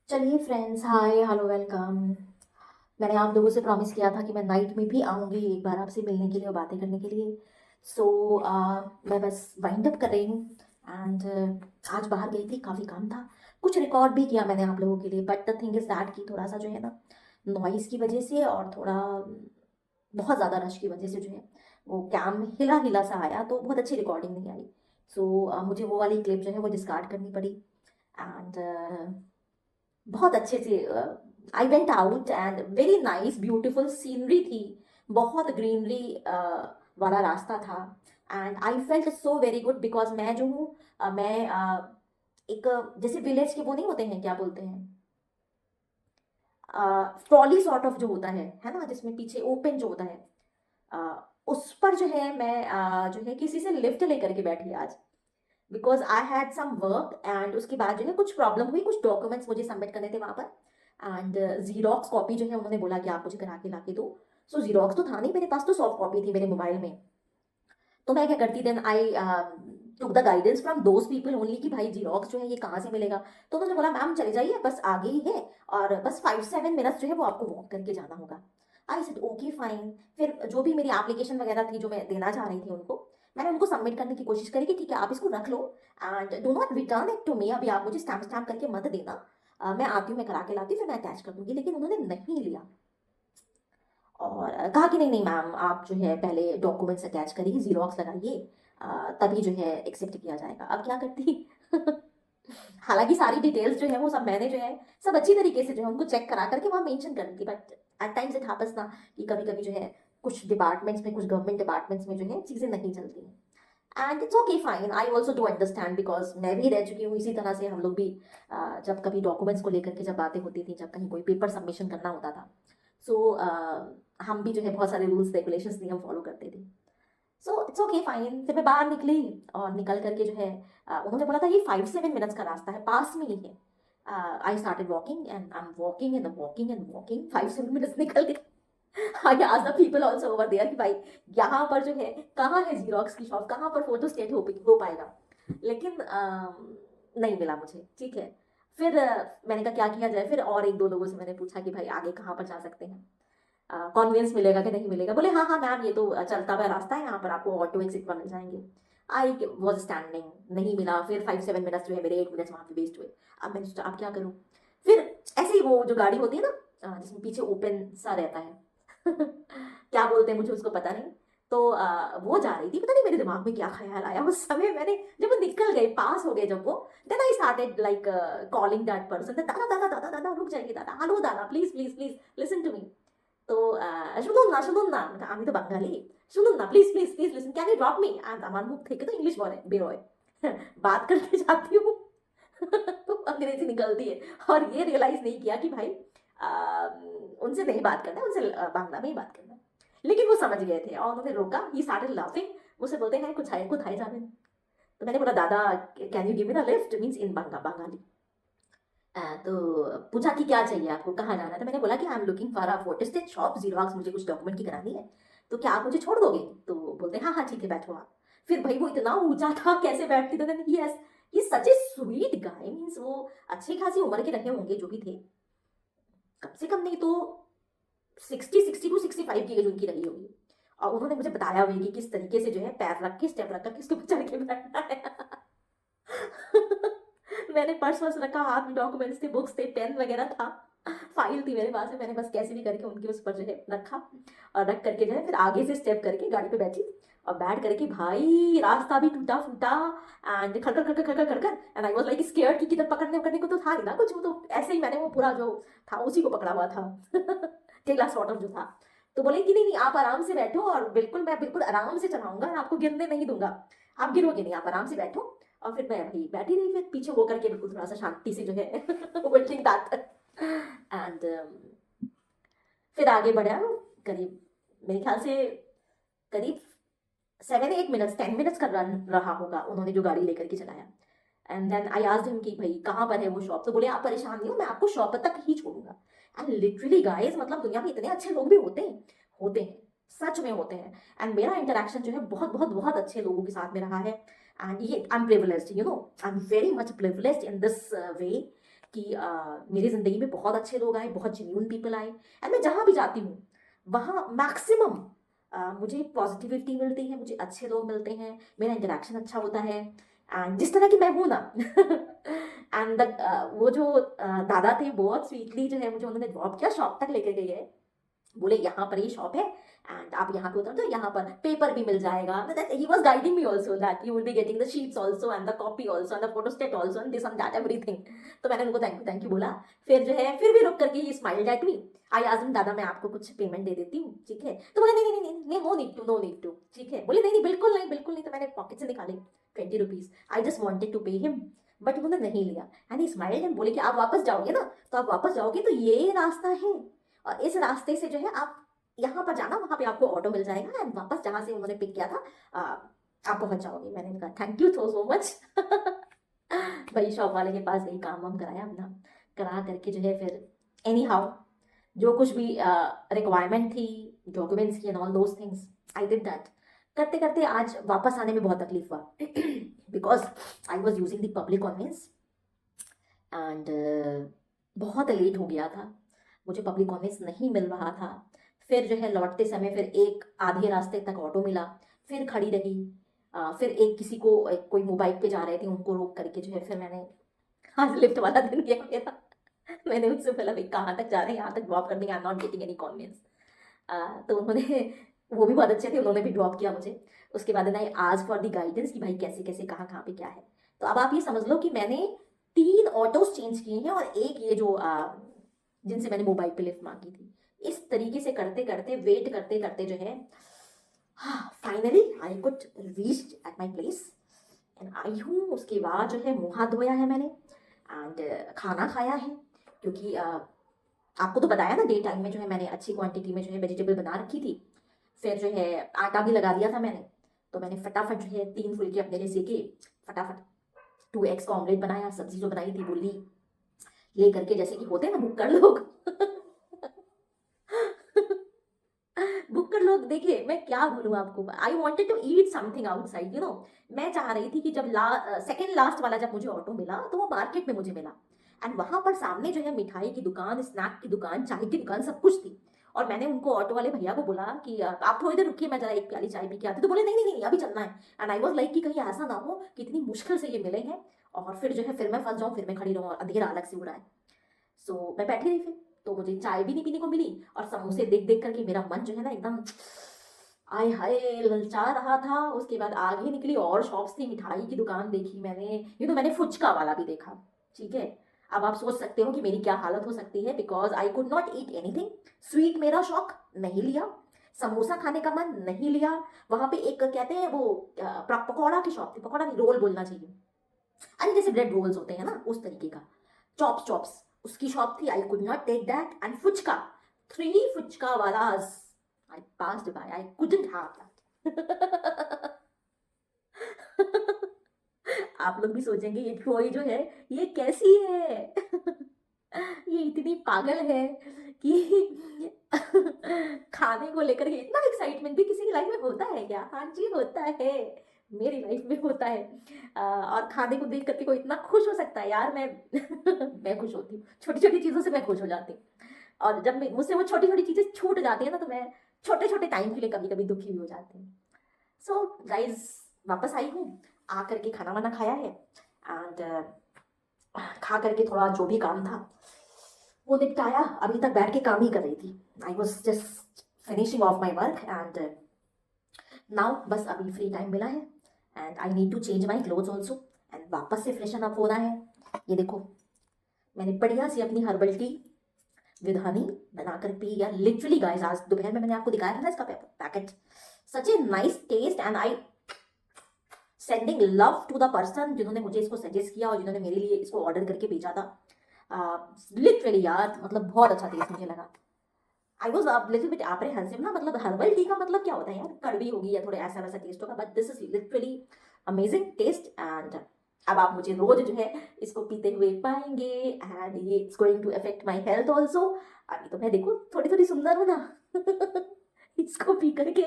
चलिए friends, hi hello welcome. मैंने आप लोगों से प्रॉमिस किया था कि मैं नाइट में भी आऊँगी एक बार आपसे मिलने के लिए और बातें करने के लिए। सो मैं बस वाइंड अप कर रही हूँ। एंड आज बाहर गई थी, काफ़ी काम था। कुछ रिकॉर्ड भी किया मैंने आप लोगों के लिए, but the thing is that कि थोड़ा सा जो है ना, नॉइज़ की वजह से और थोड़ा बहुत ज़्यादा रश की वजह से जो है वो कैम हिला हिला सा आया, तो बहुत अच्छी रिकॉर्डिंग नहीं आई। सो मुझे वो वाली क्लिप जो है वो डिस्कार्ड करनी पड़ी। एंड बहुत अच्छे से I went out and very nice beautiful scenery थी। बहुत ग्रीनरी वाला रास्ता था। And I felt so very good because मैं जो हूँ मैं एक जैसे विलेज के वो नहीं होते हैं, क्या बोलते हैं, ट्रॉली सॉर्ट ऑफ जो होता है ना, जिसमें पीछे ओपन जो होता है, उस पर जो है मैं जो है किसी से लिफ्ट लेकर के बैठी आज। Because I had some work and उसके बाद जो है कुछ प्रॉब्लम हुई, कुछ डॉक्यूमेंट्स मुझे सबमिट करने थे वहां पर। एंड जीरोक्स कॉपी जो है उन्होंने बोला कि आप मुझे करा के ला के दो। सो जीरोक्स तो था नहीं मेरे पास, तो सॉफ्ट कॉपी थी मेरे मोबाइल में। तो मैं क्या करती, then I took the guidance from those people only कि भाई जीरोक्स जो है ये कहाँ से मिलेगा। तो उन्होंने बोला मैम चले जाइए, बस आगे ही है और बस 5-7 मिनट्स जो है वो आपको वॉक करके जाना होगा। I said okay fine. फिर जो भी मेरी एप्लीकेशन वगैरह थी जो मैं देना चाह रही थी उनको, मैंने उनको सबमिट करने की कोशिश करी कि ठीक है आप इसको रख लो and do not return it to me, अभी आप मुझे स्टैम्प स्टैम्प करके मत देना। मैं आती हूँ, मैं करा के लाती हूँ, फिर मैं अटैच कर दूंगी। लेकिन उन्होंने नहीं लिया और कहा कि नहीं नहीं मैम, आप जो है पहले डॉक्यूमेंट्स अटैच करिए, जीरोक्स लगाइए, तभी जो है एक्सेप्ट किया जाएगा। अब क्या करती हालांकि सारी डिटेल्स जो है वो सब मैंने जो है सब अच्छी तरीके से जो है उनको चेक करा करके वहाँ मेंशन कर दी थी, but at times it happens ना कि कभी कभी जो है कुछ डिपार्टमेंट्स में, कुछ गवर्नमेंट डिपार्टमेंट्स में जो है चीज़ें नहीं चलती हैं। And it's okay fine, I also do understand because मैं भी रह चुकी हूँ इसी तरह से। हम लोग भी जब कभी डॉक्यूमेंट्स को लेकर के जब बातें होती थी, जब कहीं कोई पेपर सबमिशन करना होता था, सो हम भी जो है बहुत सारे रूल्स रेगुलेशंस नियम फॉलो करते थे। So it's okay fine. फिर मैं बाहर निकली और निकल करके जो है उन्होंने बोला था ये 5-7 मिनट्स का रास्ता है, पास में ही है। I started walking and I am walking and walking and walking, 5-7 minutes निकल गए। I asked the people also over there कि भाई यहाँ पर जो है कहाँ है जीरोक्स की शॉप, कहाँ पर फोटो स्टेट हो पाएगा। लेकिन नहीं मिला मुझे। ठीक है, फिर मैंने कहा क्या किया जाए। फिर और एक दो लोगों से मैंने पूछा कि भाई आगे कहाँ पर जा सकते हैं, कॉन्वेंस मिलेगा कि नहीं मिलेगा। बोले हाँ हाँ मैम ये तो चलता हुआ रास्ता है, यहाँ पर आपको ऑटो एग्जिट पर मिल जाएंगे। आई वॉज स्टैंडिंग, नहीं मिला। फिर 5-7 मिनट्स जो है मेरे 8 मिनट्स वहाँ पे वेस्ट हुए। अब मैंने सोचा अब क्या करूँ। फिर ऐसे ही वो जो गाड़ी होती है ना, जिसमें पीछे ओपन सा रहता है क्या बोलते हैं मुझे उसको पता नहीं। तो वो जा रही थी, पता नहीं मेरे दिमाग में क्या ख्याल आया उस समय। मैंने जब वो निकल गए, पास हो गए जब वो, then I started like calling that person, दादा दादा दादा दादा रुक जाइए दादा, हेलो दादा please please please listen to me. तो শুনুন না আমি তো বাঙালি, শুনুন না please please please listen, can you drop me. And আমার मुख থেকে तो इंग्लिश बेरोए बात करके जाती हूँ तो अंग्रेजी निकलती है। और ये रियलाइज नहीं किया कि भाई उनसे नहीं बात करना है, उनसे बांग्ला में ही बात करना है। लेकिन वो समझ गए थे और उन्होंने रोका, ही स्टार्टेड लाफिंग। मुझसे बोलते हैं कुछ आए जाने। तो मैंने बोला दादा can you give me the lift, means in Bengali. तो पूछा कि क्या चाहिए आपको, कहाँ जाना है। तो मैंने बोला कि I am looking for a photo state shop, xerox मुझे कुछ डॉक्यूमेंट की करानी है, तो क्या आप मुझे छोड़ दोगे। तो बोलते हैं हाँ हाँ ठीक है बैठो आप। फिर भाई वो इतना ऊंचा था, कैसे बैठती। तो यस, ये सच ए स्वीट गाय, मीन्स वो अच्छी खासी उम्र के रहे होंगे जो भी थे, कम से कम नहीं तो 60 टू 65 की एज उनकी रही होगी। और उन्होंने मुझे बताया हुआ कि किस तरीके से जो है पैर रख के, स्टेप रख कर किसके ऊपर चढ़ के बैठना है मैंने पर्स वर्स रखा, हाथ में डॉक्यूमेंट्स थे, बुक्स थे, पेन वगैरह था, फाइल थी मेरे पास में। मैंने बस कैसे भी करके उनके उस पर जो है रखा और रख करके जो है फिर आगे से स्टेप करके गाड़ी पे बैठी। और बैठ करके भाई रास्ता भी टूटा फूटा एंड खड़खड़ खड़खड़ खड़खड़ खड़खड़। And I was like scared कि किधर पकड़ने पकड़ने को तो था नहीं ना कुछ, वो तो ऐसे ही मैंने वो पूरा जो था उसी को पकड़ा हुआ था ठेला सॉर्ट ऑफ जो था। तो बोले कि नहीं नहीं आप आराम से बैठो और बिल्कुल मैं बिल्कुल आराम से चलाऊंगा और आपको गिरने नहीं दूंगा, आप गिरोगे नहीं, आप आराम से बैठो। और फिर मैं भाई बैठी रही, फिर पीछे वो करके बिल्कुल थोड़ा सा शांति से जो है वेटिंग दैट। एंड फिर आगे बढ़ा करीब, मेरे ख्याल से करीब 7-8 मिनट्स, 10 मिनट्स का रन रहा होगा उन्होंने जो गाड़ी लेकर के चलाया। And then I asked him कि भाई कहाँ पर है वो शॉप। तो बोले आप परेशान नहीं हो, मैं आपको शॉप तक ही छोड़ूंगा। एंड लिटरली गाइस, मतलब दुनिया में इतने अच्छे लोग भी होते हैं, सच में होते हैं। एंड मेरा इंटरेक्शन जो है बहुत बहुत बहुत अच्छे लोगों के साथ में रहा है। एंड ये I am privileged, you know, I am very much privileged in this way कि मेरी ज़िंदगी में बहुत अच्छे लोग आए, बहुत जेन्युइन पीपल आए, एंड मैं जहाँ भी जाती हूँ वहाँ मैक्सिमम मुझे पॉजिटिविटी मिलती है, मुझे अच्छे लोग मिलते हैं, मेरा इंटरेक्शन अच्छा होता है, एंड जिस तरह की मैं हूँ ना एंड वो जो दादा थे बहुत स्वीटली जो है मुझे उन्होंने ड्रॉप किया, शॉप तक लेकर गए है, बोले यहाँ पर ये शॉप है एंड आप यहाँ पे उतर दो, यहाँ पर पेपर भी मिल जाएगा, he was guiding me also that you will be getting the sheets also and the copy also and the photostat also and this and that everything. तो मैंने उनको थैंक यू बोला। फिर जो है फिर भी रुक करके ही smiled at me. I asked दादा मैं आपको कुछ पेमेंट दे देती हूँ, ठीक है? तो बोले नहीं नहीं नहीं नहीं, no need to, no need to, ठीक है? बोले नहीं नहीं बिल्कुल नहीं बिल्कुल नहीं। तो मैंने पॉकेट से निकाले 20 rupees, I just wanted to pay him, but उन्होंने नहीं लिया एंड ही स्माइल्ड एंड बोले कि आप वापस जाओगे ना, तो आप वापस जाओगे तो ये रास्ता है और इस रास्ते से जो है आप यहाँ पर जाना, वहाँ पे आपको ऑटो मिल जाएगा एंड वापस जहाँ से उन्होंने पिक किया था आप पहुँच जाओगे। मैंने कहा थैंक यू सो मच। भाई शॉप वाले के पास गई, काम वाम कराया अपना, करा करके जो है फिर एनी हाउ जो कुछ भी रिक्वायरमेंट थी, डॉक्यूमेंट्स की and all those things, I did that. करते करते आज वापस आने में बहुत तकलीफ हुआ because I was using the public conveyance and बहुत लेट हो गया था, मुझे पब्लिक कन्वेंस नहीं मिल रहा था। फिर जो है लौटते समय फिर एक आधे रास्ते तक ऑटो मिला, फिर खड़ी रही, फिर एक किसी को कोई मोबाइल पे जा रहे थे उनको रोक करके जो है फिर मैंने, आज लिफ्ट वाला दिन गया मेरा। मैंने उनसे बोला भाई कहाँ तक जा रहे हैं, यहाँ तक ड्रॉप कर देंगे, I am not getting any conveyance. तो उन्होंने, वो भी बहुत अच्छे थे, उन्होंने भी ड्रॉप किया मुझे। उसके बाद ना आज फॉर दी गाइडेंस कि भाई कैसे कैसे कहाँ पे क्या है। तो अब आप ये समझ लो कि मैंने 3 ऑटोस चेंज किए हैं और एक ये जो जिनसे मैंने मोबाइल पे लिफ्ट मांगी थी। इस तरीके से करते करते वेट करते करते जो है finally I could reach at my place and I हूँ। उसके बाद जो है मुँह हाथ धोया है मैंने एंड खाना खाया है, क्योंकि आपको तो बताया ना डे टाइम में जो है मैंने अच्छी क्वांटिटी में जो है वेजिटेबल बना रखी थी। फिर जो है आटा भी लगा दिया था मैंने, तो मैंने फटाफट जो है 3 फुलके अपने लिए सेके, फटाफट 2 एग्स का ऑमलेट बनाया, सब्जी जो बनाई थी वो ली ले करके, जैसे कि होते हैं ना भुक्कड़ लोग। भुक्कड़ लोग, देखिए मैं क्या बोलूँ आपको, I wanted to eat something outside, you know. मैं चाह रही थी कि जब सेकेंड लास्ट वाला जब मुझे ऑटो मिला तो वो मार्केट में मुझे मिला एंड वहां पर सामने जो है मिठाई की दुकान, स्नैक की दुकान, चाय की दुकान, सब कुछ थी। और मैंने उनको ऑटो वाले भैया को बोला कि आप थोड़ी देर रुकिए, मैं जरा एक प्याली चाय पी के आती। तो बोले नहीं नहीं नहीं अभी चलना है। एंड आई वॉज लाइक कि कहीं ऐसा ना हो कि इतनी मुश्किल से ये मिले हैं और फिर जो है फिर मैं फंस जाऊँ, फिर मैं खड़ी रहूँ और अंधेरा अलग से उड़ा है। सो मैं बैठी रही फिर, तो मुझे चाय भी नहीं पीने को मिली और समोसे देख देख करके मेरा मन जो है ना एकदम आय हाय ललचा रहा था। उसके बाद आगे निकली और शॉप्स थी, मिठाई की दुकान देखी मैंने, यू नो मैंने फुचका वाला भी देखा, ठीक है? अब आप सोच सकते हो कि मेरी क्या हालत हो सकती है, because I could not eat anything sweet, मेरा शौक नहीं लिया, समोसा खाने का मन नहीं लिया। वहां पे एक कहते हैं वो पकौड़ा की शॉप थी, पकौड़ा नहीं रोल बोलना चाहिए, अरे जैसे ब्रेड रोल्स होते हैं ना उस तरीके का, चॉप्स चॉप्स उसकी शॉप थी। I could not take that and phuchka, 3 phuchka wallahs I passed by, I couldn't have that. आप लोग भी सोचेंगे ये ट्रोई जो है ये कैसी है। ये इतनी पागल है कि खाने को लेकर के इतना एक्साइटमेंट भी किसी की लाइफ में होता है क्या? हाँ जी होता है, मेरी लाइफ में होता है। और खाने को देख करके कोई इतना खुश हो सकता है यार, मैं मैं खुश होती हूँ, छोटी छोटी चीज़ों से मैं खुश हो जाती हूँ। और जब मुझसे वो छोटी छोटी चीज़ें छूट जाती है ना, तो मैं छोटे छोटे टाइम के लिए कभी कभी दुखी भी हो जाती हूँ। सो गाइज वापस आई हूँ, आ करके खाना वाना खाया है एंड खा करके थोड़ा जो भी काम था वो निपटाया। अभी तक बैठ के काम ही कर रही थी, I was just finishing off my work and now बस अभी फ्री टाइम मिला है and I need to change my clothes also and वापस से फ्रेशन अप होना है। ये देखो मैंने बढ़िया सी अपनी हर्बल टी विद हनी बनाकर पी या लिटरली गाइस, आज दोपहर में मैंने आपको दिखाया था ना इसका packet, such a nice taste and I sending love to the person जिन्होंने मुझे इसको सजेस्ट किया और जिन्होंने मेरे लिए इसको ऑर्डर करके भेजा था। लिटरली यार मतलब बहुत अच्छा टेस्ट मुझे लगा। I was little bit apprehensive ना, मतलब हर्बल टी का मतलब क्या होता है यार, कड़वी होगी या थोड़ा ऐसा वैसा टेस्ट होगा, but this is literally amazing taste and अब आप मुझे रोज जो है इसको पीते हुए पाएंगे एंड ये it's going to affect my health also. अभी तो मैं देखो थोड़ी थोड़ी सुंदर हूँ ना। इसको पी करके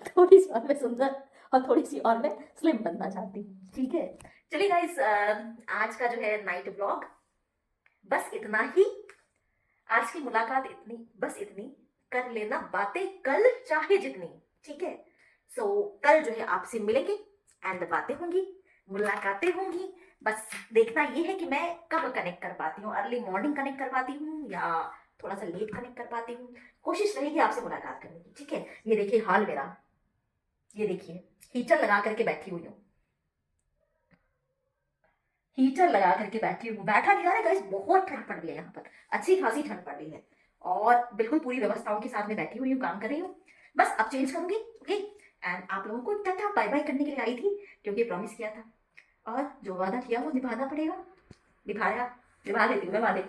थोड़ी सी और मैं सुंदर और थोड़ी सी और मैं स्लिम बनना चाहती हूँ, ठीक है? चलिए गाइस, आज का जो है नाइट ब्लॉग बस इतना ही। आज की मुलाकात इतनी, बस इतनी। कर लेना बातें कल चाहे जितनी, ठीक है। सो कल जो है आपसे मिलेंगे एंड बातें होंगी, मुलाकातें होंगी। बस देखना ये है कि मैं कब कनेक्ट कर पाती हूँ, अर्ली मॉर्निंग कनेक्ट कर पाती हूँ या थोड़ा सा लेट कनेक्ट कर पाती हूँ। कोशिश रहेगी आपसे मुलाकात करने की, ठीक है। ये देखिए हाल मेरा, ये देखिए हीटर लगा करके बैठी हुई हूँ, हीटर लगा करके बैठी हूँ। बैठा नहीं जा रहा है गाइस, बहुत ठंड पड़ रही है यहाँ पर, अच्छी खासी ठंड पड़ रही है। और बिल्कुल पूरी व्यवस्थाओं के साथ में बैठी हुई हूँ, काम कर रही हूँ। बस अब चेंज करूंगी, ओके। एंड आप लोगों को टाटा बाय बाय करने के लिए आई थी, क्योंकि प्रॉमिस किया था और जो वादा किया वो निभाना पड़ेगा। निभाया, निभा देती हूँ मैं वादे।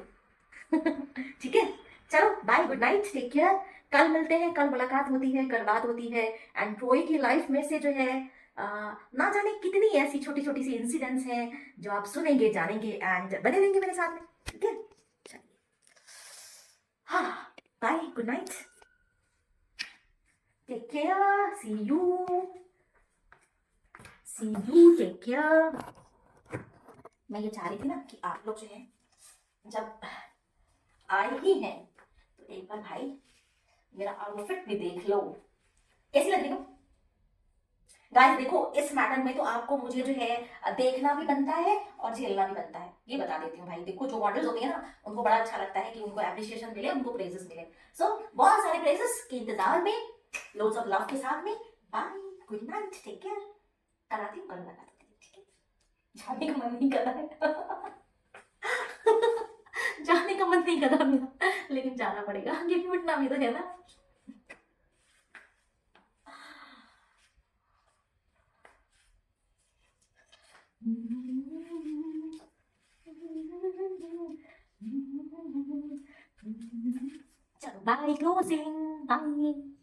ठीक है, चलो bye, good night, take care. कल मिलते हैं, कल मुलाकात होती है, कल बात होती है। एंड रोई की लाइफ में से जो है ना जाने कितनी ऐसी छोटी छोटी सी इंसिडेंट्स हैं जो आप सुनेंगे, जानेंगे एंड बने रहेंगे मेरे साथ में, ठीक है। चलिए, हाँ, bye, good night, take care, see you, take care. मैं ये चाह रही थी ना कि आप लोग जो है जब आए ही हैं तो एक बार भाई मेरा आउटफिट भी देख लो, कैसी लग रही हो। गाइस देखो, इस मैटर में तो आपको मुझे जो है देखना भी बनता है और झेलना भी बनता है, ये बता देती हूँ भाई। देखो जो मॉडल्स होती है ना, उनको बड़ा अच्छा लगता है कि उनको एप्रिसिएशन मिले, उनको प्रेजेस मिले। सो बहुत सारे प्रेजेस के इंतजार में, लोड्स ऑफ लव के साथ में। Bye, good night, take care. कल आती हूँ, कल मुलाकात होती है, ठीक है। जाने का मन नहीं कर रहा है। जाने का मन नहीं कर रहा मेरा, लेकिन जाना पड़ेगा क्योंकि उठना भी तो है ना। चलो बाय, क्लोजिंग, बाय।